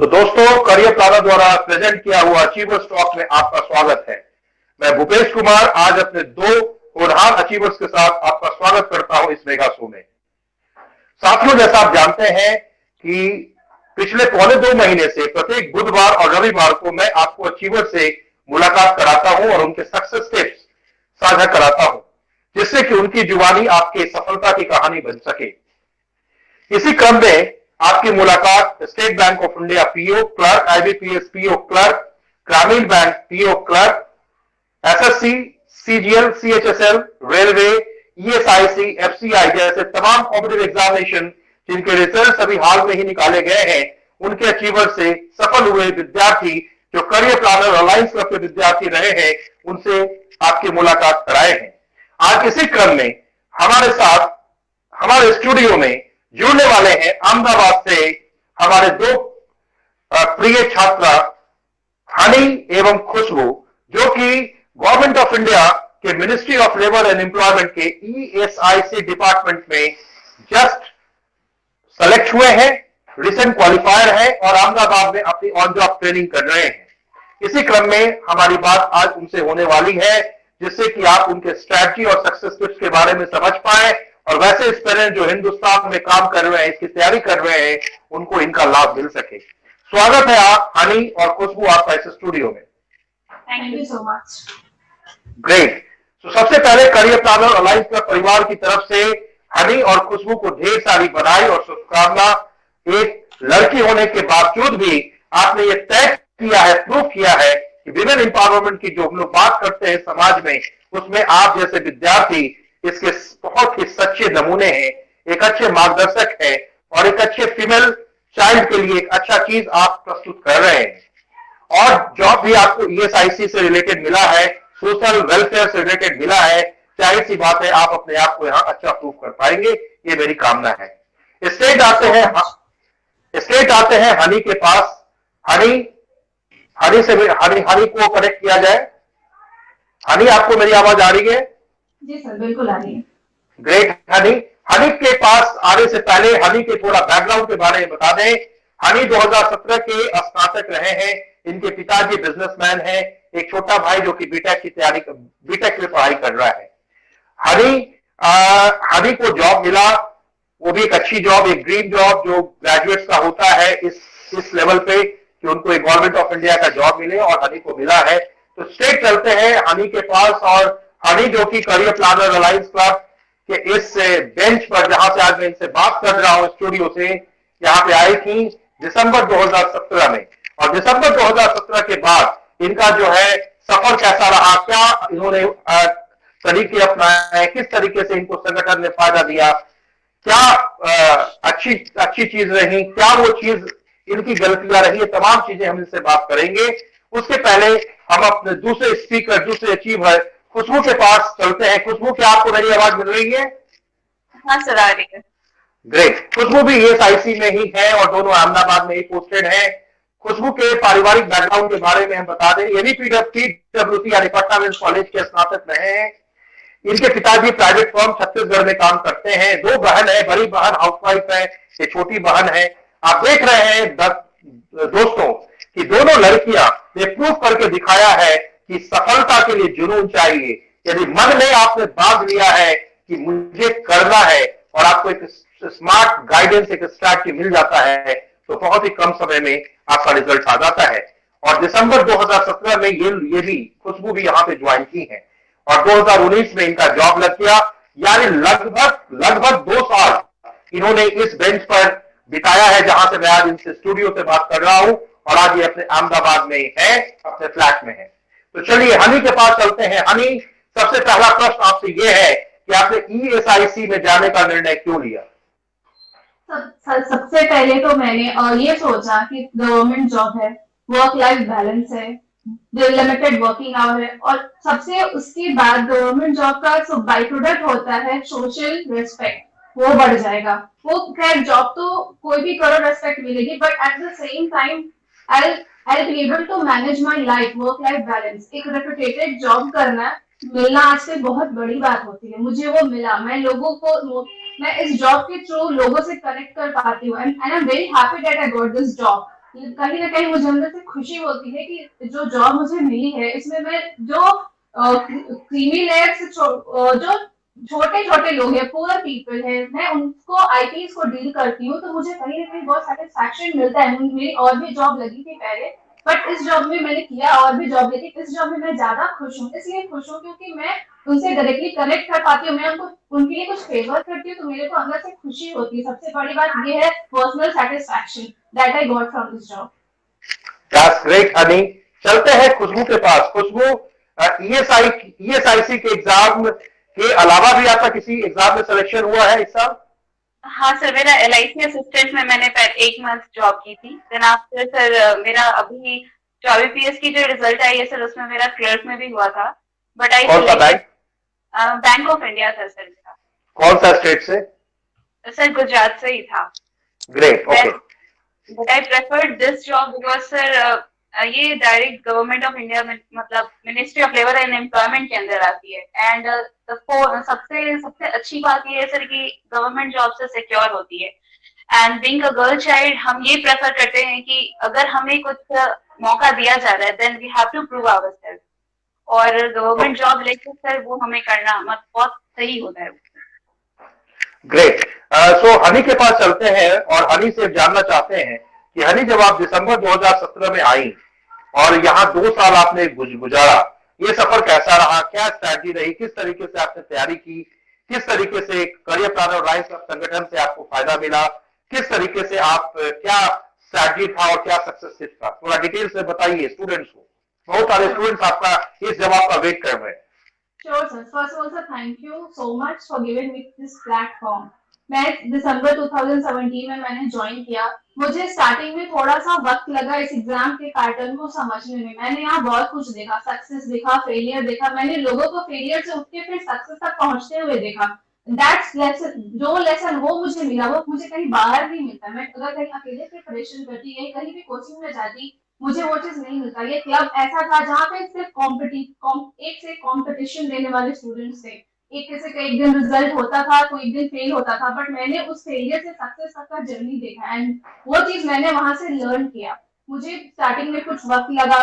तो दोस्तों, career planner द्वारा प्रेजेंट किया हुआ अचीवर्स टॉक में आपका स्वागत है। मैं भूपेश कुमार आज अपने दो होनहार अचीवर्स के साथ आपका स्वागत करता हूं इस मेगा शो में। साथियों, जैसा आप जानते हैं कि पिछले पौने 2 महीने से प्रत्येक बुधवार और रविवार को मैं आपको अचीवर से मुलाकात कराता हूं और उनके सक्सेस टिप्स साझा कराता हूं, जिससे कि उनकी जुबानी आपके सफलता की कहानी बन सके। इसी क्रम में आपकी मुलाकात State Bank of India PO clerk, IBPS PO clerk, Gramin bank PO clerk, SSC, CGL, CHSL, railway, ESIC, FCI जैसे तमाम कॉम्पिटिटिव एग्जामिनेशन जिनके रिजल्ट अभी हाल में ही निकाले गए हैं, उनके अचीवर से सफल हुए विद्यार्थी जो करियर प्लानर अलायंस क्लब के विद्यार्थी रहे हैं, उनसे आपकी मुलाकात कराए हैं। आज इसी क्रम में हमारे साथ हमारे स्टूडियो में जुड़ने वाले हैं अहमदाबाद से हमारे दो प्रिय छात्रा हनी एवं खुशबू, जो कि गवर्नमेंट ऑफ इंडिया के ministry of labour and employment के ईएसआईसी डिपार्टमेंट में जस्ट सेलेक्ट हुए हैं, रिसेंट क्वालिफायर है और अहमदाबाद में अपनी ऑन जॉब ट्रेनिंग कर रहे हैं। इसी क्रम में हमारी बात आज उनसे होने वाली है, जिससे कि आप उनके स्ट्रैटेजी और सक्सेस टिप्स के बारे में समझ पाए और वैसे एस्पिरेंट जो हिंदुस्तान में काम कर रहे हैं, इसकी तैयारी कर रहे हैं, उनको इनका लाभ मिल सके। स्वागत है आप हनी और खुशबू आपका इस स्टूडियो में। Thank you so much. Great. तो सबसे पहले करियर प्लानर अलायंस क्लब परिवार की तरफ से हनी और खुशबू को ढेर सारी बधाई और शुभकामना। एक लड़की होने के बावजूद भी आपने ये तय किया है, प्रूव किया है कि विमेन एम्पावरमेंट की जो हम लोग बात करते हैं समाज में, उसमें आप जैसे विद्यार्थी इसके बहुत ही सच्चे नमूने हैं, एक अच्छे मार्गदर्शक है और एक अच्छे फीमेल चाइल्ड के लिए एक अच्छा चीज आप प्रस्तुत कर रहे हैं। और जॉब भी आपको ईएसआईसी से रिलेटेड मिला है, सोशल वेलफेयर से रिलेटेड मिला है। जाहिर सी बात है आप अपने आप को यहाँ अच्छा प्रूव कर पाएंगे, ये मेरी कामना है। स्टेट आते हैं हनी के पास। हनी को कनेक्ट किया जाए। हनी, आपको मेरी आवाज आ रही है? जी सर, बिल्कुल आ रही है। ग्रेट। हनी के पास आने से पहले हनी के थोड़ा बैकग्राउंड के बारे में बता दें। हनी 2017 के स्नातक रहे हैं। इनके पिताजी बिजनेसमैन हैं। एक छोटा भाई जो कि बीटेक में पढ़ाई कर रहा है। हनी को जॉब मिला, वो भी एक अच्छी जॉब, एक ड्रीम जॉब जो ग्रेजुएट्स का होता है इस लेवल पे कि उनको एक गवर्नमेंट ऑफ इंडिया का जॉब मिले, और हनी को मिला है। तो स्ट्रेट चलते हैं हनी के पास। और हनी जो कि करियर प्लानर अलायंस क्लब के इस बेंच पर, जहां से आज मैं इनसे बात कर रहा हूं स्टूडियो से, यहाँ पे आई थी दिसंबर 2017 में। और दिसंबर 2017 के बाद इनका जो है सफर कैसा रहा, क्या इन्होंने तरीके अपनाए, किस तरीके से इनको संगठन ने फायदा दिया, क्या अच्छी चीज रही, क्या वो चीज इनकी गलतियां रही, तमाम चीजें हम इनसे बात करेंगे। उसके पहले हम अपने दूसरे स्पीकर, दूसरे अचीवर खुशबू के पास चलते हैं। खुशबू, क्या आपको मेरी आवाज मिल रही है? हाँ सर, आ रही है। ग्रेट। खुशबू भी ईएसआईसी में ही है और दोनों अहमदाबाद में ही पोस्टेड है। खुशबू के पारिवारिक बैकग्राउंड के बारे में हम बता दें। ये भी पीडब्ल्यूसी यानी पटना मेंस कॉलेज के स्नातक रहे हैं। इनके पिताजी प्राइवेट फर्म छत्तीसगढ़ में काम करते हैं। 2 बहन है, बड़ी बहन हाउसवाइफ है, एक छोटी बहन है। आप देख रहे हैं दोस्तों कि दोनों लड़कियां ने प्रूव करके दिखाया है कि सफलता के लिए जुनून चाहिए। यदि मन में आपने बांध लिया है कि मुझे करना है और आपको एक स्मार्ट गाइडेंस, एक स्ट्रैटेजी मिल जाता है, तो बहुत ही कम समय में आपका रिजल्ट आ जाता है। और दिसंबर 2017 में ये भी खुशबू भी यहाँ पे ज्वाइन की है और 2019 में इनका जॉब लग गया। यानी लगभग 2 साल इन्होंने इस बेंच पर बिताया है, जहां से मैं आज इनसे स्टूडियो से बात कर रहा हूं। और आज ये अपने अहमदाबाद में है, अपने फ्लैट में है। तो चलिए हनी के पास चलते हैं। हनी, सबसे पहला प्रश्न आपसे ये है कि आपने ईएसआईसी में जाने का निर्णय क्यों लिया? सबसे पहले तो मैंने ये सोचा कि गवर्नमेंट जॉब है, वर्क लाइफ बैलेंस है, लिमिटेड वर्किंग आवर है, और सबसे उसके बाद गवर्नमेंट जॉब का बाई प्रोडक्ट होता है सोशल रेस्पेक्ट, वो बढ़ जाएगा। वो खैर जॉब तो कोई भी करो रेस्पेक्ट मिलेगी, but at the same time I'll be able to manage my life, work life balance। एक रेपुटेटेड जॉब करना मिलना आजकल बहुत बड़ी बात होती है। मुझे वो मिला, मैं इस जॉब के थ्रू लोगों से कनेक्ट कर पाती हूँ, and I am very happy that I got this job. कहीं ना कहीं मुझे अंदर से खुशी होती है कि जो जॉब मुझे मिली है इसमें मैं जो क्रीमी लेयर्स जो छोटे छोटे लोग हैं, पुअर पीपल है, मैं उनको आईटीज को डील करती हूँ, तो मुझे कहीं ना कहीं बहुत सेटिस्फैक्शन मिलता है। मेरी और भी जॉब लगी थी पहले, बट इस जॉब में मैंने किया और भी जॉब लगी, इस जॉब में मैं ज्यादा खुश हूँ। इसलिए खुश हूँ क्योंकि मैं उनसे डायरेक्टली कनेक्ट कर पाती हूँ, मैं उनको उनके लिए कुछ फेवर करती हूँ, तो मेरे को अंदर से खुशी होती है। सबसे बड़ी बात ये है personal satisfaction that I got from this job. That's great Honey. चलते हैं खुशबू के पास। खुशबू, ईएसआईसी के एग्जाम के अलावा भी आपका किसी एग्जाम में सिलेक्शन हुआ है इस साल? हाँ सर, मेरा LIC असिस्टेंट में मैंने 1 मंथ जॉब की थी। देन आफ्टर सर मेरा अभी जो IBPS की जो रिजल्ट आई है सर, उसमें मेरा क्लर्क में भी हुआ था, बट आई कौन सा बैंक? बैंक ऑफ इंडिया था सर मेरा। कौन सा स्टेट से? सर गुजरात से ही था। Great, okay. But I preferred this job because sir ये डायरेक्ट गवर्नमेंट ऑफ इंडिया में, मतलब ministry of labour and employment के अंदर आती है। एंड सबसे सबसे अच्छी बात ये है सर कि गवर्नमेंट जॉब से सिक्योर होती है। And being a girl child, हम ये प्रेफर करते हैं कि अगर हमें कुछ मौका दिया जा रहा है then we have to prove ourselves, और गवर्नमेंट जॉब लेकर सर वो हमें करना मतलब बहुत सही होता है। ग्रेट। सो हनी के पास चलते हैं और हनी से जानना चाहते हैं कि हनी, जब आप दिसंबर 2017 में आई और यहाँ 2 साल आपने गुजारा, ये सफर कैसा रहा? क्या स्ट्रैटेजी रही? किस तरीके से आपने तैयारी की? किस तरीके से करियर प्लानर और राइस संगठन से आपको फायदा मिला? किस तरीके से आप, क्या स्ट्रैटेजी था और क्या सक्सेस टिप था? थोड़ा डिटेल से बताइए स्टूडेंट्स को। बहुत सारे स्टूडेंट्स आपका इस जवाब का वेट कर रहे हैं। Sure, sir. First of all, sir, thank you so much for giving me this platform. मैं दिसंबर 2017 में मैंने ज्वाइन किया। मुझे स्टार्टिंग में थोड़ा सा वक्त लगा इस एग्जाम के पैटर्न को समझने में। मैंने यहाँ बहुत कुछ देखा, सक्सेस देखा, फेलियर देखा। मैंने लोगों को फेलियर से उठ के फिर सक्सेस तक पहुंचते हुए देखा। दैट्स लेसन, जो लेसन वो मुझे मिला वो मुझे कहीं बाहर नहीं मिलता। मैं अगर कहीं अकेले प्रिपरेशन करती या कहीं भी कोचिंग में जाती, मुझे वो चीज नहीं मिलता। ये क्लब ऐसा था जहाँ पे सिर्फ एक से कंपटीशन देने वाले स्टूडेंट्स थे। एक किसी का एक दिन रिजल्ट होता था, कोई एक दिन फेल होता था, बट मैंने उस फेलियर से सक्सेस तक का जर्नी देखा एंड वो चीज मैंने वहां से लर्न किया। मुझे स्टार्टिंग में कुछ वक्त लगा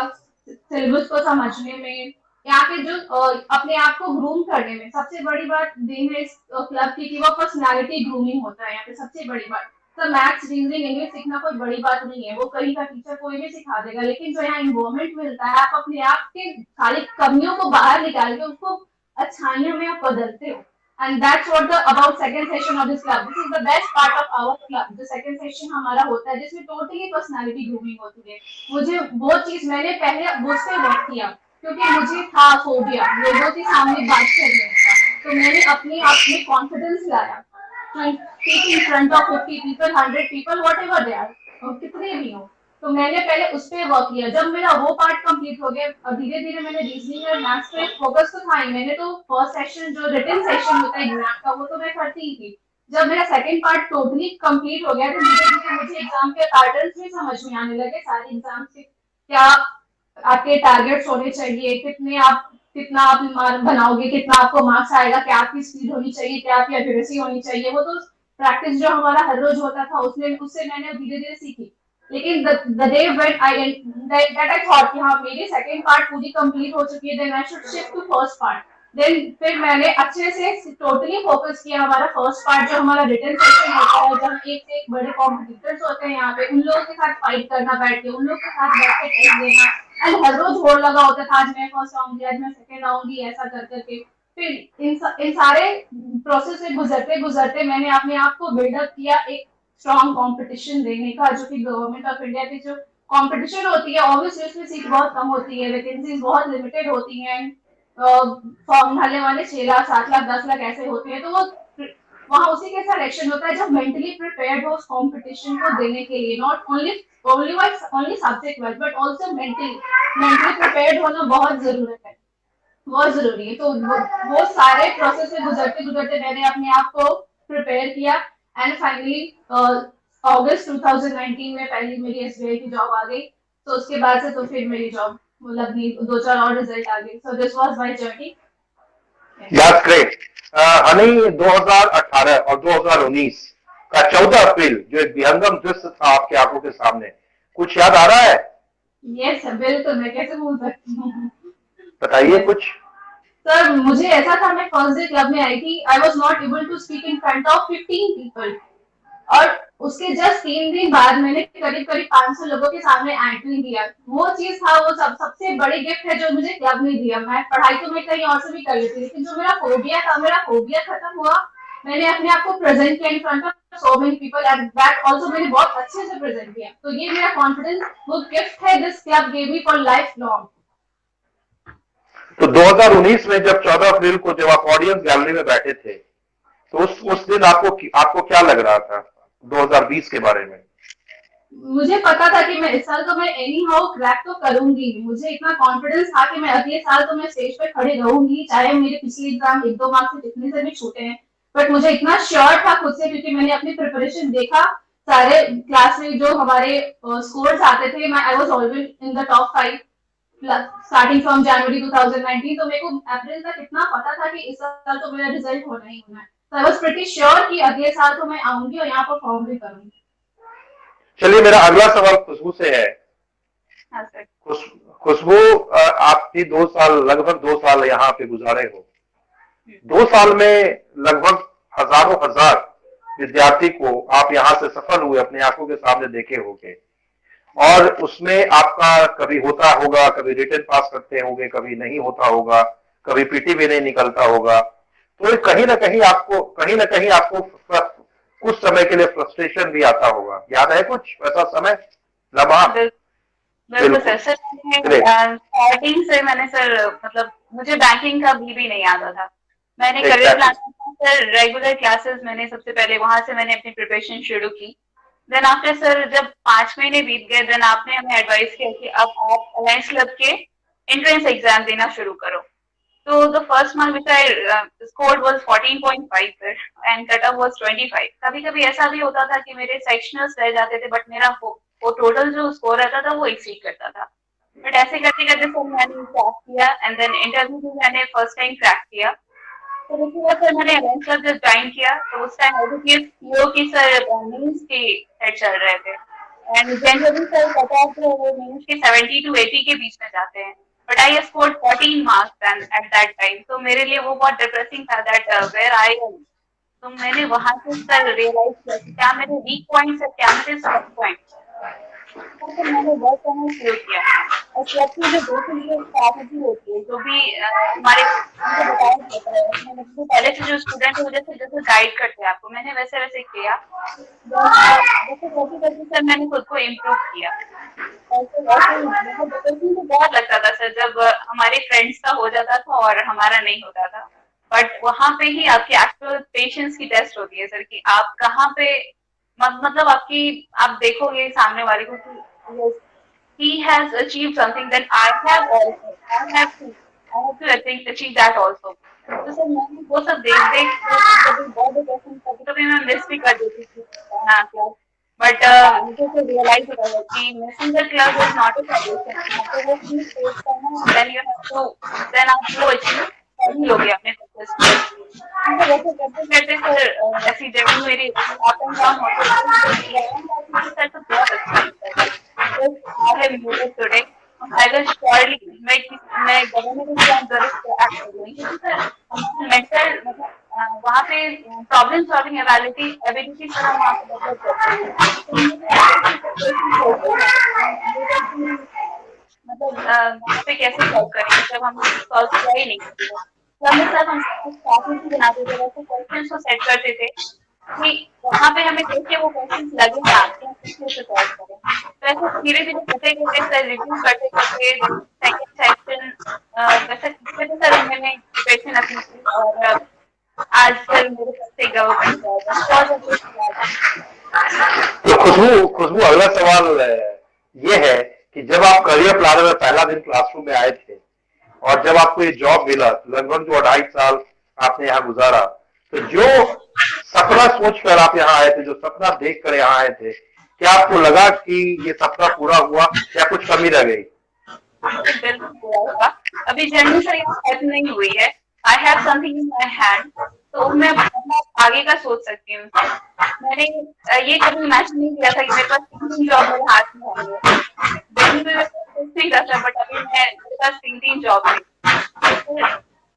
सिलेबस को समझने में, यहाँ पे जो अपने आप को ग्रूम करने में। सबसे बड़ी बात देन है इस क्लब की कि वो पर्सनालिटी ग्रूमिंग होता है यहाँ पे सबसे बड़ी बात। तो मैथ्स, रीजनिंग, इंग्लिश सीखना कोई बड़ी बात नहीं है, वो कहीं का टीचर कोई भी सिखा देगा, लेकिन जो यहाँ इन्वॉल्वमेंट मिलता है, आप अपने आप के सारी कमियों को बाहर निकाल के उसको अच्छाइयों में आप बदलते हो। And that's what the about second session of this club. This is the best part of our club. जो सेकंड सेशन हमारा होता है जिसमें टोटली पर्सनालिटी ग्रूमिंग होती है। मुझे वो चीज मैंने पहले मुझसे वर्क किया क्योंकि मुझे था फोबिया लोगों के सामने बात करने का, तो मैंने अपने आप में कॉन्फिडेंस लाया speak in front of 50 people, 100 people, whatever they are, कितने भी हो। तो मैंने पहले उस पर वर्क किया। जब मेरा वो पार्ट कंप्लीट हो गया और धीरे धीरे मैंने रीजनिंग और मैथ्स पे फोकस तो था ही। मैंने तो फर्स्ट सेशन जो रिटन सेशन होता है एग्जाम का वो तो मैं करती ही थी। जब मेरा सेकंड पार्ट टोटली कंप्लीट हो गया तो धीरे धीरे मुझे एग्जाम के पैटर्न्स भी समझ में आने लगे। सारे एग्जाम से क्या आपके टारगेट्स होने चाहिए, कितना आप बनाओगे, कितना आपको मार्क्स आएगा, क्या आपकी स्पीड होनी चाहिए, क्या आपकी एक्यूरेसी होनी चाहिए। वो तो प्रैक्टिस जो हमारा हर रोज होता था उसमें उससे मैंने धीरे धीरे सीखी। लेकिन the day when I that I thought कि हाँ मेरी सेकंड पार्ट पूरी कंप्लीट हो चुकी है, then I should shift to first part. Then फिर मैंने अच्छे से टोटली फोकस किया। हमारा फर्स्ट पार्ट जो हमारा रिटन सेशन होता है जहाँ एक से एक बड़े कॉम्पिटिटर्स होते हैं यहाँ पे, उन लोगों के साथ फाइट करना बैठ के, उन लोगों के साथ बैठ के टेस्ट देना। एंड हर रोज होड़ लगा होता था आज मैं फर्स्ट आऊंगी, आज मैं सेकंड आऊंगी, ऐसा कर करके। फिर इन सारे प्रोसेस से गुजरते गुजरते मैंने अपने आप को बिल्डअप किया एक स्ट्रॉन्ग कंपटीशन देने का, जो कि गवर्नमेंट ऑफ इंडिया की जो कंपटीशन होती है ऑब्वियसली उसमें सीट बहुत कम होती है, वैकेंसीज बहुत लिमिटेड होती हैं। फॉर्म भरने वाले 6 लाख 7 लाख 10 लाख ऐसे होते हैं, तो वो वहाँ उसी के सिलेक्शन होता है जो मेंटली प्रिपेयर्ड हो उस कंपटीशन को देने के लिए। Not only subject wise but also mentally prepared होना बहुत जरूरी है। तो वो सारे प्रोसेस से गुजरते गुजरते मैंने अपने आप को प्रिपेयर किया एंड फाइनली अगस्त 2019 में पहली मेरी एसबीआई की जॉब आ गई। तो उसके बाद से तो फिर मेरी जॉब लगी, 2-4 और रिजल्ट आ गए। So this was my journey. That's great. Honey, 2018 और 2019 का 14 अप्रैल जो एक विहंगम दृश्य था आपके आंखों के सामने, कुछ याद आ रहा है? यस सर, बिल्कुल, मैं कैसे भूल सकती हूँ। बताइए कुछ। सर मुझे ऐसा था, मैं फर्स्ट डे क्लब में आई थी, I was not able to speak in front of 15 people, और उसके जस्ट 3 दिन बाद मैंने करीब करीब 500 लोगों के सामने एंट्री दिया। वो चीज था, वो सबसे बड़ी गिफ्ट है जो मुझे क्लब ने दिया। मैं पढ़ाई तो मैं कहीं और से भी कर लेती, लेकिन जो मेरा फोबिया था, मेरा फोबिया खत्म हुआ। मैंने अपने आप को प्रेजेंट किया इन front of so many people, and that also मैंने बहुत अच्छे से प्रेजेंट किया। तो ये मेरा कॉन्फिडेंस, वो गिफ्ट है this club gave me for life long. तो 2019 में जब 14 अप्रैल को जब आप ऑडियंस गैलरी में बैठे थे, तो उस दिन आपको क्या लग रहा था 2020 के बारे में? मुझे पता था कि मैं इस साल तो मैं एनी हाउ क्रैक तो करूंगी। मुझे इतना कॉन्फिडेंस था कि मैं अगले साल तो मैं स्टेज पे खड़े रहूंगी, चाहे मेरे पिछले एग्जाम 1-2 मार्क्स से जितने से भी छूटे हैं। बट मुझे इतना श्योर था खुद से, क्योंकि मैंने अपनी प्रिपरेशन देखा, सारे क्लास में जो हमारे स्कोर्स आते थे, मैं I was always in the top 5 starting from January 2019। तो मेरे को अप्रैल तक इतना पता था कि इस साल तो मेरा रिजल्ट होना ही होना है। तो आई वाज प्रीटी श्योर कि अगले साल तो मैं आऊंगी और यहाँ परफॉर्म भी करूंगी। चलिए, मेरा अगला सवाल खुशबू से है। हाँ सर। खुशबू, आपकी लगभग 2 साल यहाँ पे गुजारे हो। 2 साल में लगभग हजारों हजार विद्यार्थी को आप यहाँ से सफल हुए, अपनी आंखों के सामने देखे होंगे, और उसमें आपका कभी होता होगा, कभी रिटन पास करते होंगे, कभी नहीं होता होगा, कभी पीटी भी नहीं निकलता होगा। तो कहीं ना कहीं आपको कुछ समय के लिए फ्रस्ट्रेशन भी आता होगा। याद है कुछ वैसा समय, लम्हा? बिल्कुल सर। स्टार्टिंग से मैंने सर, मतलब मुझे बैंकिंग का भी नहीं आता था। मैंने career plan sir, regular classes मैंने सबसे पहले वहां से मैंने अपनी प्रिपरेशन शुरू की। देन आफ्टर सर जब 5 महीने बीत गए, देन आपने हमें एडवाइस किया कि अब आप अलायंस क्लब के एंट्रेंस एग्जाम देना शुरू करो। So the first mark which I scored was 14.5 sir, and cutoff was 25. कभी कभी ऐसा भी होता था कि मेरे सेक्शनल्स रह जाते थे, बट मेरा वो टोटल जो स्कोर रहता था वो एक्सीड करता था। बट ऐसे करते करते सर मैंने क्रैक किया, एंड देन इंटरव्यू भी मैंने फर्स्ट टाइम क्रैक किया। तो उसके बाद सर मैंने अलायंस क्लब जब ज्वाइन किया, तो उस टाइम सीओ की सर मीन्स के सेट चल रहे थे, एंड जनरली सर कटऑफ जो वो मीन्स के 70 to 80 के बीच में जाते हैं। But I scored 14 marks then at that time. तो मेरे लिए वो बहुत डिप्रेसिंग था that where I am. तो मैंने वहां से सर रियलाइज किया कि क्या मेरे वीक पॉइंट्स है, क्या मेरे स्ट्रॉन्ग पॉइंट्स। तो मैंने वर्क करना शुरू किया, और क्लब की जो बेसिक जो स्ट्रैटेजी होती है, जो भी हमारे बताया जाता है, उसमें पहले से जो स्टूडेंट है जैसे गाइड करते हैं आपको, मैंने वैसे वैसे किया। जैसे करके सर मैंने खुद को इम्प्रूव किया। बहुत लगता था सर जब हमारे फ्रेंड्स का हो जाता था और हमारा नहीं होता था। बट वहां पे ही आपकी एक्चुअल पेशेंस की टेस्ट होती है सर, कि आप कहाँ पे, मतलब आप देखोगे सामने वाले को कि he has achieved something that I have also, I have to achieve that also. तो सर मैंने वो सब देख कभी मैं मिस भी कर देती थी क्लास, बट मुझे तो रियलाइज होता है कि missing the class is not a solution. आपको वो चीज फेस करना है, देन आप वो अचीव कर ही लोगे अपने सक्सेस को। वैसे करते करते सर ऐसी जर्नी मेरी अप एंड डाउन होती है सर, तो बहुत अच्छा लगता है। I have made it today. I will surely मैं गवर्नमेंट एग्जाम जरूर क्रैक करूंगी, क्योंकि सर मेंटल वहाँ पे प्रॉब्लम सॉल्विंग एबिलिटी सर हम वहाँ पे डेवलप करते हैं। मतलब वहाँ पे कैसे सॉल्व करेंगे जब हम सॉल्व किया ही नहीं करते। हमें सर हम स्ट्रैटेजी बनाते थे, वैसे क्वेश्चंस को सेट करते थे कि वहाँ पे हमें देख के वो क्वेश्चंस लगे ना कि हम किस से सॉल्व करें। तो ऐसे धीरे धीरे करते करते सर रिव्यू करते करते सेकंड सेक्शन वैसे करते सर मैंने प्रिपरेशन अपनी की, और आज सर मेरे पास से गवर्नमेंट जॉब है। तो खुशबू, अगला सवाल ये है कि जब आप करियर प्लानर में पहला दिन क्लासरूम में आए थे, और जब आपको ये जॉब मिला, लगभग जो 2.5 साल आपने यहाँ गुजारा, तो जो सपना सोच कर आप यहाँ आए थे, जो सपना देख कर यहाँ आए थे, क्या आपको लगा कि ये सपना पूरा हुआ या कुछ कमी रह गई? बिल्कुल पूरा हुआ। अभी जर्नी सर यहाँ खत्म नहीं हुई है। I have something in my hand, तो मैं आगे का सोच सकती हूँ। मैंने ये कभी इमेजिन नहीं किया था कि मेरे पास 3 जॉब मेरे हाथ में होंगे। दिन में कुछ नहीं कर सकता, बट अभी मेरे पास 3 जॉब है। तो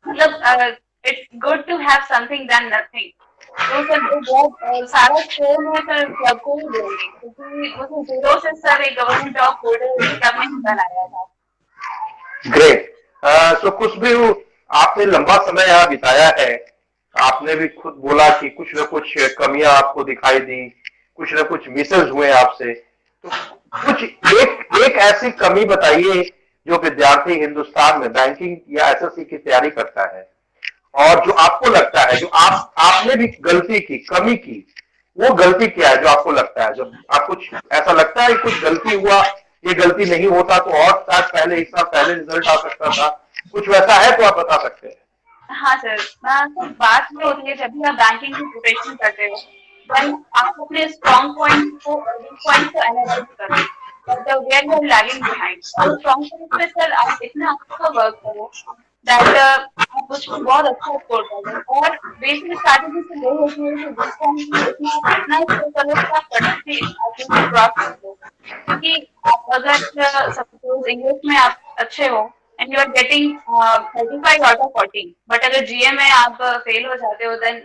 मतलब it's good to have something then nothing. तो सर वो बहुत सारा श्रेय मैं सर क्लब को ही दूंगी, क्योंकि मुझे जीरो से सर एक गवर्नमेंट जॉब होल्डर क्लब ने ही बनाया था। ग्रेट। सो खुशबू, आपने लंबा समय यहाँ बिताया है, आपने भी खुद बोला कि कुछ न कुछ कमियां आपको दिखाई दी, कुछ न कुछ मिसेज हुए आपसे, तो कुछ एक ऐसी कमी बताइए जो विद्यार्थी हिंदुस्तान में बैंकिंग या एसएससी की तैयारी करता है और जो आपको लगता है, जो आपने भी गलती की, कमी की, वो गलती क्या है जो आपको लगता है, जब आप कुछ ऐसा लगता है कि कुछ गलती हुआ, ये गलती नहीं होता तो और शायद पहले एक साल पहले रिजल्ट आ सकता था, कुछ वैसा है तो आप बता सकते हैं। हाँ सर, तो बात ये होती है, जब भी आप बैंकिंग की प्रिपरेशन करते हो, देन आप अपने स्ट्रॉन्ग पॉइंट को, वीक पॉइंट को एनालाइज करो, but where you are lagging behind. और स्ट्रॉन्ग पॉइंट पे सर आप इतना अच्छा वर्क करो दैट आप उसमें बहुत अच्छा स्कोर कर दो। और बेसिक स्ट्रैटेजी से यही होती है कि वीक पॉइंट में इतना स्कोर करो कि आप फटाफट से क्रॉस कर दो। क्योंकि आप अगर सपोज इंग्लिश में आप अच्छे हो and you are getting 35 out of 40, but अगर GM में आप फेल हो जाते हो, then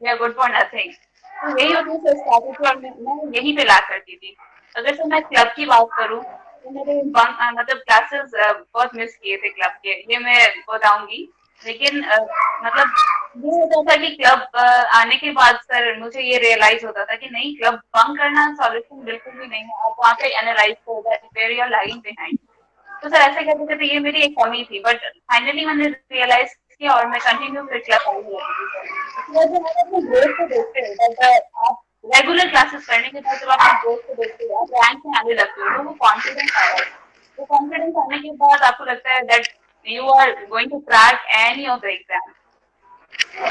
you are good for nothing। तो यही होती है स्ट्रैटेजी, और मैं यही पे ला करती थी। अगर से मैं क्लब की बात करूँ तो मेरे मतलब क्लासेस बहुत मिस किए थे क्लब के, ये मैं बताऊंगी। लेकिन मतलब ये होता था कि क्लब आने के बाद सर मुझे ये रियलाइज होता था कि नहीं, क्लब बंक करना सॉल्यूशन बिल्कुल भी नहीं है। आप वहाँ पे एनालाइज करो where you are lagging behind. तो सर ऐसे करते करते ये मेरी एक कमी थी, बट फाइनली मैंने रियलाइज किया और मैं कंटिन्यू फिर क्लब आई हूँ। ग्रोथ को देखते हो, आप रेगुलर क्लासेस करने के बाद जब आप ग्रोथ को देखते हो, आप रैंक में आने लगते हो, तो वो कॉन्फिडेंस आ रहा है। वो कॉन्फिडेंस आने के बाद आपको लगता है that you are going to crack any of the exam.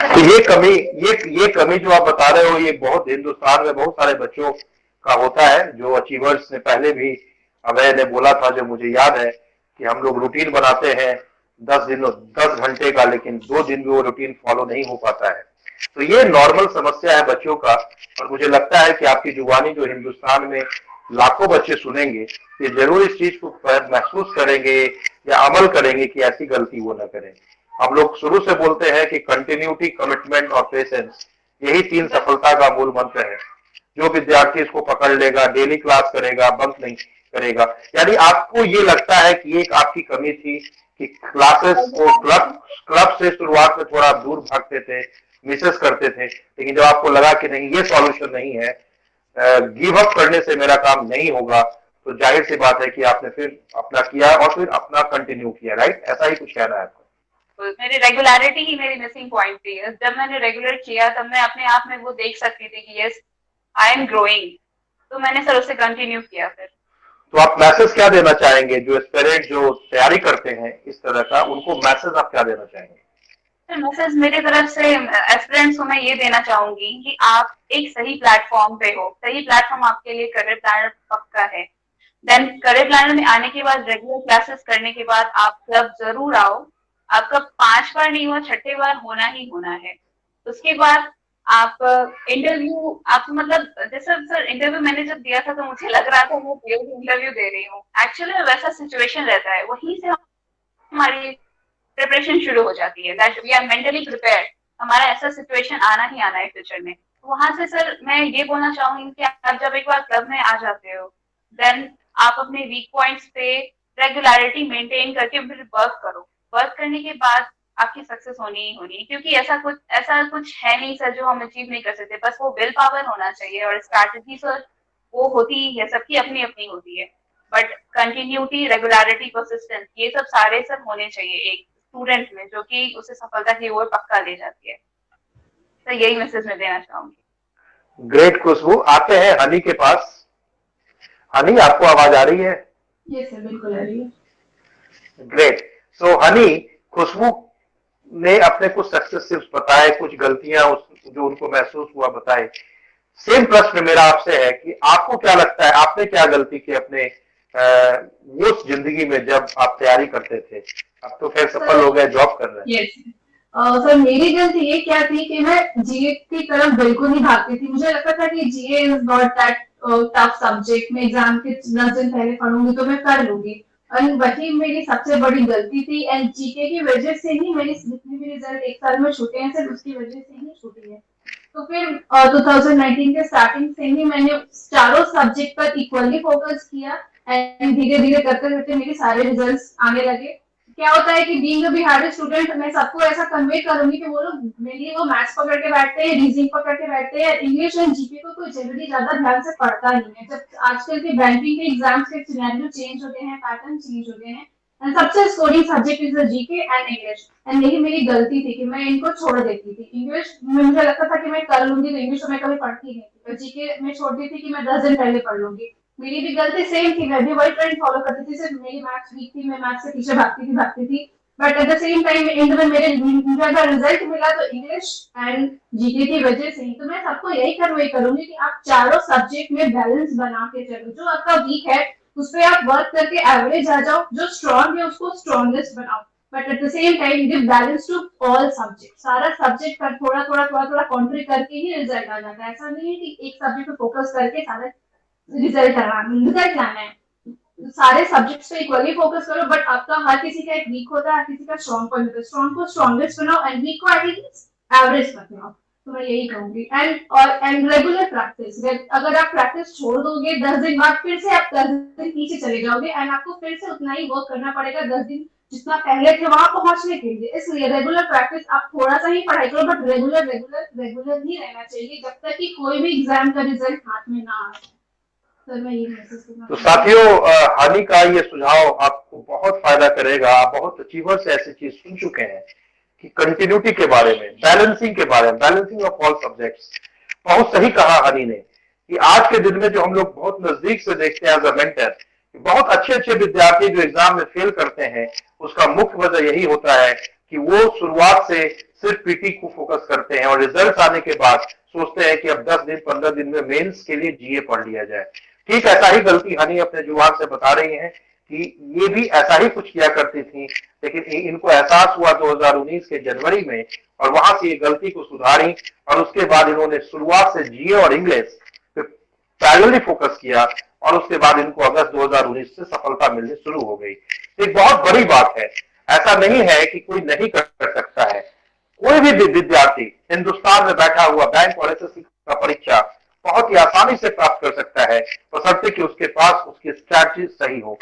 तो ये कमी जो आप बता रहे हो, ये बहुत हिंदुस्तान में बहुत सारे बच्चों का होता है, जो अचीवर्स ने पहले भी अभय ने बोला था, जो मुझे याद है कि हम लोग रूटीन बनाते हैं 10 घंटे का, लेकिन 2 दिन भी वो रूटीन फॉलो नहीं हो पाता है। तो ये नॉर्मल समस्या है बच्चों का, और मुझे लगता है कि आपकी जुबानी जो हिंदुस्तान में लाखों बच्चे सुनेंगे, ये जरूर इस चीज को महसूस करेंगे या अमल करेंगे कि ऐसी गलती वो न करें। हम लोग शुरू से बोलते हैं कि कंटिन्यूटी, कमिटमेंट और पेशेंस, यही 3 सफलता का मूल मंत्र है। जो विद्यार्थी इसको पकड़ लेगा, डेली क्लास करेगा, बंक नहीं करेगा। यानी आपको ये लगता है कि एक आपकी कमी थी कि क्लासेस को क्लब से शुरुआत में थोड़ा दूर भागते थे, मिसेस करते थे, लेकिन जब आपको लगा कि नहीं, ये सॉल्यूशन नहीं है, गिव अप करने से मेरा काम नहीं होगा, तो जाहिर सी बात है कि आपने फिर अपना किया और फिर अपना कंटिन्यू किया। राइट, ऐसा ही कुछ कहना है आपको? मेरी रेगुलरिटी ही मेरी मिसिंग पॉइंट थी। जब मैंने रेगुलर किया तब मैं अपने आप में वो देख सकती थी कि यस आई एम ग्रोइंग, तो मैंने सर उससे कंटिन्यू किया। फिर तो आप मैसेज क्या देना चाहेंगे जो एस्पिरेंट जो तैयारी करते हैं इस तरह का, उनको मैसेज आप क्या देना चाहेंगे? सर मैसेज मेरी तरफ से एस्पिरेंट्स को मैं ये देना चाहूंगी कि आप एक सही प्लेटफॉर्म पे हो। सही प्लेटफॉर्म आपके लिए करियर प्लानर पक्का है। देन करियर प्लानर में आने के बाद रेगुलर क्लासेस करने के बाद आप क्लब जरूर आओ। आपका 5 बार नहीं हुआ, 6ठे बार होना ही होना है। उसके बाद आप इंटरव्यू, आप मतलब जैसे सर इंटरव्यू मैंने जब दिया था तो मुझे लग रहा था मैं इंटरव्यू दे रही हूँ। एक्चुअली में वैसा सिचुएशन रहता है, वहीं से हमारी प्रिपरेशन शुरू हो जाती है, that we are mentally prepared. हमारा ऐसा सिचुएशन आना ही आना है फ्यूचर में। वहां से सर मैं ये बोलना चाहूंगी कि आप जब एक बार क्लब में आ जाते हो, देन आप अपने वीक पॉइंट्स पे रेगुलरिटी मेंटेन करके फिर वर्क करो। वर्क करने के बाद आपकी सक्सेस होनी ही होनी, क्योंकि ऐसा कुछ है नहीं सर जो हम अचीव नहीं कर सकते। बस वो विल पावर होना चाहिए, और स्ट्रैटेजी सर वो होती ही है, सबकी अपनी अपनी होती है, बट कंटिन्यूटी, रेगुलरिटी, परसिस्टेंस, ये सब सारे सर होने चाहिए एक स्टूडेंट में, जो कि उसे सफलता की ओर पक्का ले जाती है। तो यही मैसेज मैं देना चाहूंगी। ग्रेट खुशबू। आते हैं हनी के पास। हनी, आपको आवाज आ रही है? यस सर, बिल्कुल आ रही है। ग्रेट। सो हनी, खुशबू ने अपने कुछ सक्सेस बताए, कुछ गलतियां जो उनको महसूस हुआ बताए। सेम प्रश्न मेरा आपसे है कि आपको क्या लगता है, आपने क्या गलती की अपने वो जिंदगी में जब आप तैयारी करते थे? अब तो खैर सफल हो गए, जॉब कर रहे हैं। यस, सर मेरी गलती ये क्या थी कि मैं जीए की तरफ बिल्कुल नहीं भागती थी। मुझे लगता था कि GA is not that tough subject, मैं एग्जाम के 10 दिन पहले पढ़ूंगी तो मैं कर लूंगी। और वही मेरी सबसे बड़ी गलती थी। एंड जीके की वजह से ही मेरी जितने भी रिजल्ट एक साल में छूटे हैं सिर्फ उसकी वजह से ही छूटी है। तो फिर 2019 के स्टार्टिंग से ही मैंने चारों सब्जेक्ट पर इक्वली फोकस किया। एंड धीरे धीरे करते करते मेरे सारे रिजल्ट्स आने लगे। क्या होता है कि बीइंग अ बिहारी स्टूडेंट मैं सबको ऐसा कन्वे करूंगी कि वो लोग मेनली वो मैथ्स पकड़ के बैठते हैं, रीजनिंग पकड़ के बैठते हैं, इंग्लिश एंड जीके को कोई जनरली ज्यादा ध्यान से पढ़ता नहीं है। जब आजकल के बैंकिंग के एग्जाम्स के सिनेरियो चेंज हो गए हैं, पैटर्न चेंज हो गए हैं, एंड सबसे scoring subject is the GK and English. And यही मेरी गलती थी कि मैं इनको छोड़ देती थी। इंग्लिश में मुझे लगता था कि मैं कर लूंगी, तो इंग्लिश तो मैं कभी पढ़ती नहीं थी। और जीके में छोड़ती थी कि मैं 10 दिन पहले पढ़ लूंगी। मेरी भी गलती सेम थी, मैं भी वही ट्रेंड फॉलो करती थी। सिर्फ मेरी मैथ्स वीक थी, मैं मैथ्स के पीछे भागती थी। But at the same time and में मुझे अगर रिजल्ट मिला तो इंग्लिश एंड जीके की वजह से ही। तो मैं सबको यही कन्वे करूंगी कि आप चारों सब्जेक्ट में बैलेंस बना के चलो। जो आपका वीक है उस पर आप वर्क करके एवरेज आ जाओ, जो स्ट्रॉन्ग है उसको स्ट्रॉन्गेस्ट बनाओ। But at the same time give balance to all subject. सारा सब्जेक्ट का थोड़ा कॉन्ट्री करके ही रिजल्ट आ जाता है। ऐसा नहीं है कि एक सब्जेक्ट पे फोकस करके सारा रिजल्ट लाना है। सारे सब्जेक्ट्स पे इक्वली फोकस करो। बट आपका हर किसी का एक वीक होता है, हर किसी का स्ट्रॉन्ग पॉइंट होता है। स्ट्रॉन्ग को स्ट्रॉन्गेस्ट बनाओ एंड वीक को एटलीस्ट एवरेज मत बनाओ। तो मैं यही कहूंगी। And regular practice. अगर आप प्रैक्टिस छोड़ दोगे 10 दिन बाद फिर से आप 10 दिन पीछे चले जाओगे एंड आपको फिर से उतना ही वर्क करना पड़ेगा 10 दिन जितना पहले थे वहां पहुंचने के लिए। इसलिए रेगुलर प्रैक्टिस, आप थोड़ा सा ही पढ़ाई करो बट रेगुलर ही रहना चाहिए जब तक कि कोई भी एग्जाम का रिजल्ट हाथ में ना आए। तो साथियों, हानि का ये सुझाव आपको बहुत फायदा करेगा। आप बहुत अचीवर्स से ऐसी चीज सुन चुके हैं कि कंटिन्यूटी के बारे में, बैलेंसिंग के बारे में, बैलेंसिंग ऑफ ऑल सब्जेक्ट्स। बहुत सही कहा हानि ने कि आज के दिन में जो हम लोग बहुत नजदीक से देखते हैं एज अ मेंटर, बहुत अच्छे अच्छे विद्यार्थी जो एग्जाम में फेल करते हैं, उसका मुख्य वजह यही होता है कि वो शुरुआत से सिर्फ पीटी को फोकस करते हैं और रिजल्ट आने के बाद सोचते हैं कि अब 10 दिन 15 दिन में मेंस के लिए जीए पढ़ लिया जाए। ठीक ऐसा ही गलती हनी अपने जुबान से बता रही हैं कि ये भी ऐसा ही कुछ किया करती थी, लेकिन इनको एहसास हुआ 2019 के जनवरी में और वहां से ये गलती को सुधारी और उसके बाद इन्होंने शुरुआत से जीए और इंग्लिश पे पैरेलली फोकस किया और उसके बाद इनको अगस्त 2019 से सफलता मिलनी शुरू हो गई। एक बहुत बड़ी बात है। ऐसा नहीं है कि कोई नहीं कर सकता है। कोई भी विद्यार्थी हिंदुस्तान में बैठा हुआ बैंक और एसएससी का परीक्षा बहुत ही आसानी से प्राप्त कर सकता है, बशर्ते कि उसके पास उसकी स्ट्रैटेजी सही हो।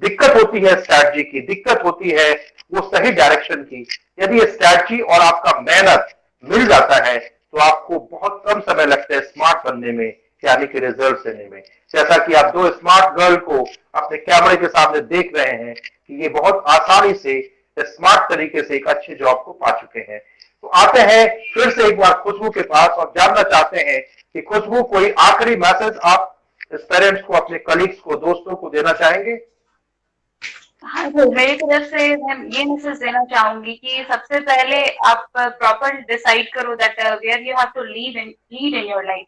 दिक्कत होती है स्ट्रैटेजी की, दिक्कत होती है वो सही डायरेक्शन की। यदि स्ट्रैटेजी और आपका मेहनत मिल जाता है तो आपको बहुत कम समय लगता है स्मार्ट बनने में, यानी कि रिजल्ट लेने में। जैसा कि आप दो स्मार्ट गर्ल को अपने कैमरे के सामने देख रहे हैं कि ये बहुत आसानी से स्मार्ट तरीके से एक अच्छे जॉब को पा चुके हैं। तो आते हैं फिर से एक बार खुशबू के पास और जानना चाहते हैं कि खुशबू कोई आखिरी मैसेज आप इस पेरेंट्स को, अपने कलीग्स को, दोस्तों को देना चाहेंगे? हाँ, तो मेरी तरफ से मैं ये मैसेज देना चाहूंगी कि सबसे पहले आप प्रॉपर डिसाइड करो that where you have to lead in your life.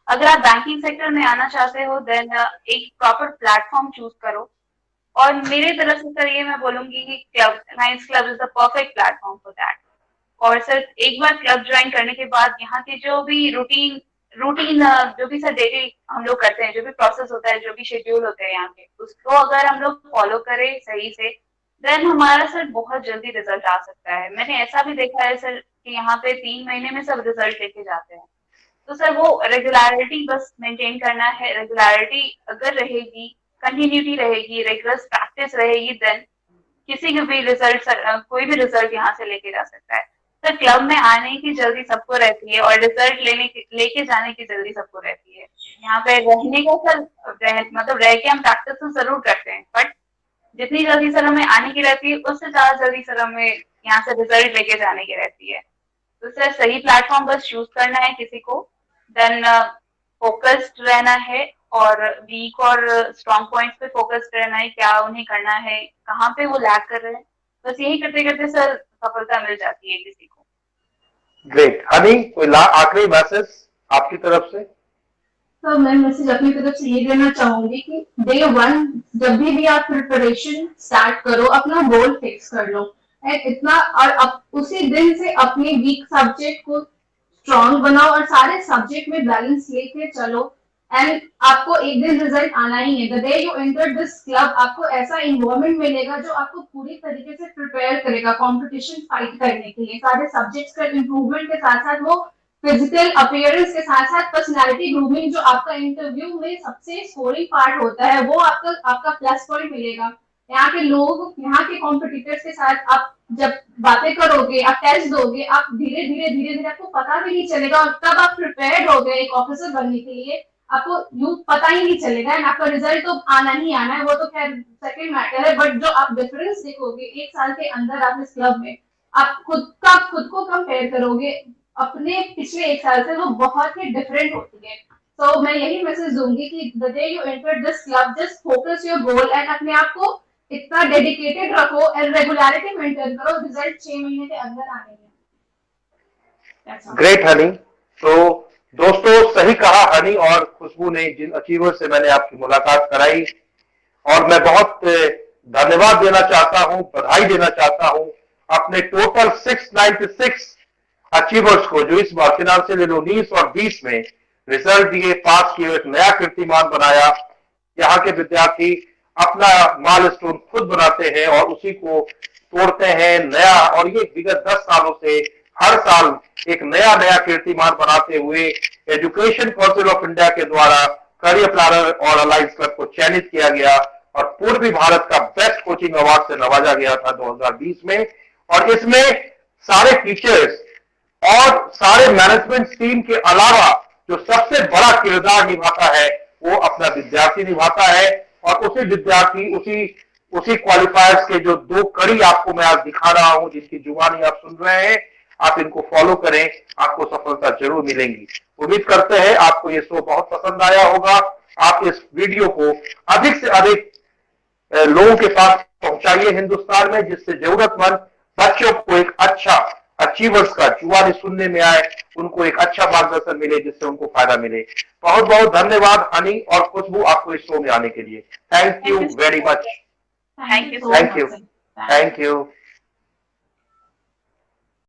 अगर आप बैंकिंग सेक्टर में आना चाहते हो देन एक प्रॉपर प्लेटफॉर्म चूज करो। और मेरे तरफ से सर ये मैं बोलूंगी कि club, Lions club is the perfect platform for that. और सर एक बार क्लब ज्वाइन करने के बाद यहाँ के जो भी रूटीन जो भी सर डेली हम लोग करते हैं, जो भी प्रोसेस होता है, जो भी शेड्यूल होते हैं यहाँ के, उसको अगर हम लोग फॉलो करें सही से देन हमारा सर बहुत जल्दी रिजल्ट आ सकता है। मैंने ऐसा भी देखा है सर कि यहाँ पे 3 महीने में सब रिजल्ट लेके जाते हैं। तो सर वो रेगुलरिटी बस मेंटेन करना है। रेगुलरिटी अगर रहेगी, कंटिन्यूटी रहेगी, रेगुलर प्रैक्टिस रहेगी देन किसी के भी रिजल्ट, कोई भी रिजल्ट यहाँ से लेके जा सकता है। सर क्लब में आने की जल्दी सबको रहती है और रिजल्ट लेके जाने की जल्दी सबको रहती है। यहाँ पे रहने का सर मतलब रह के हम प्रैक्टिस तो जरूर करते हैं, बट जितनी जल्दी सर हमें आने की रहती है उससे ज्यादा जल्दी सर हमें यहाँ से रिजल्ट लेके जाने की रहती है। तो सर सही प्लेटफॉर्म बस चूज करना है किसी को, देन फोकस्ड रहना है और वीक और स्ट्रॉन्ग पॉइंट्स पे फोकस्ड रहना है, क्या उन्हें करना है, कहाँ पे वो लैग कर रहे हैं। बस यही करते करते सर सफलता मिल जाती है किसी को। ग्रेट। हनी, कोई आखिरी मैसेज आपकी तरफ से? तो मैं मैसेज अपनी तरफ से ये देना चाहूंगी कि डे 1 जब भी आप प्रिपरेशन स्टार्ट करो अपना गोल फिक्स कर लो। एंड इतना, और उसी दिन से अपने वीक सब्जेक्ट को स्ट्रॉन्ग बनाओ और सारे सब्जेक्ट में बैलेंस लेके चलो, एंड आपको एक दिन रिजल्ट आना ही है। The day you enter this club, आपको ऐसा इन्वायरमेंट मिलेगा जो आपको पूरी तरीके से प्रिपेयर करेगा कंपटीशन फाइट करने के लिए। सारे सब्जेक्ट्स का इम्प्रूवमेंट के साथ साथ वो फिजिकल अपीयरेंस के साथ साथ पर्सनालिटी ग्रूमिंग, जो आपका इंटरव्यू में सबसे स्कोरिंग पार्ट होता है, वो आपका प्लस पॉइंट मिलेगा। यहाँ के लोग, यहाँ के कॉम्पिटिटर्स के साथ आप जब बातें करोगे, आप टेस्ट दोगे, आप धीरे धीरे आपको पता भी नहीं चलेगा, और तब आप प्रिपेयर्ड हो गए एक ऑफिसर बनने के लिए, आपको यू पता ही नहीं चलेगा, एंड आपका रिजल्ट तो आना ही आना है, वो तो खैर सेकंड मैटर है। बट जो आप डिफरेंस देखोगे एक साल के अंदर आप इस क्लब में, आप खुद को कंपेयर करोगे अपने पिछले एक साल से, वो बहुत ही डिफरेंट होती है। तो मैं यही मैसेज दूंगी कि the day you enter this club, just focus your goal and अपने आप को इतना डेडिकेटेड रखो एंड रेगुलरिटी मेंटेन करो, रिजल्ट 6 महीने के अंदर आने हैं। ग्रेट हनी। तो दोस्तों, सही कहा हनी और खुशबू ने, जिन अचीवर से मैंने आपकी मुलाकात कराई, और मैं बहुत धन्यवाद देना चाहता हूं, बधाई देना चाहता हूं अपने टोटल 696 अचीवर्स को, जो इस बार फिनांशियल 19 और 20 में रिजल्ट दिए, पास किए, एक नया कीर्तिमान बनाया। यहाँ के विद्यार्थी अपना माइलस्टोन खुद बनाते हैं और उसी को तोड़ते हैं नया, और ये विगत 10 सालों से हर साल एक नया कीर्तिमान बनाते हुए एजुकेशन काउंसिल ऑफ इंडिया के द्वारा करियर प्लानर और अलायंस क्लब को चयनित किया गया और पूर्वी भारत का बेस्ट कोचिंग अवार्ड से नवाजा गया था 2020 में। और इसमें सारे टीचर्स और सारे मैनेजमेंट टीम के अलावा जो सबसे बड़ा किरदार निभाता है वो अपना विद्यार्थी निभाता है, और उसी विद्यार्थी, उसी क्वालिफायर्स के जो 2 कड़ी आपको मैं आज दिखा रहा हूं, जिसकी जुबानी आप सुन रहे हैं, आप इनको फॉलो करें, आपको सफलता जरूर मिलेगी। उम्मीद करते हैं आपको ये शो बहुत पसंद आया होगा। आप इस वीडियो को अधिक से अधिक लोगों के पास पहुंचाइए हिंदुस्तान में, जिससे जरूरतमंद बच्चों को एक अच्छा अचीवर्स का जुबानी सुनने में आए, उनको एक अच्छा मार्गदर्शन मिले, जिससे उनको फायदा मिले। बहुत बहुत धन्यवाद हनी और खुशबू, आपको इस शो में आने के लिए। Thank you very much. Thank you. Thank you.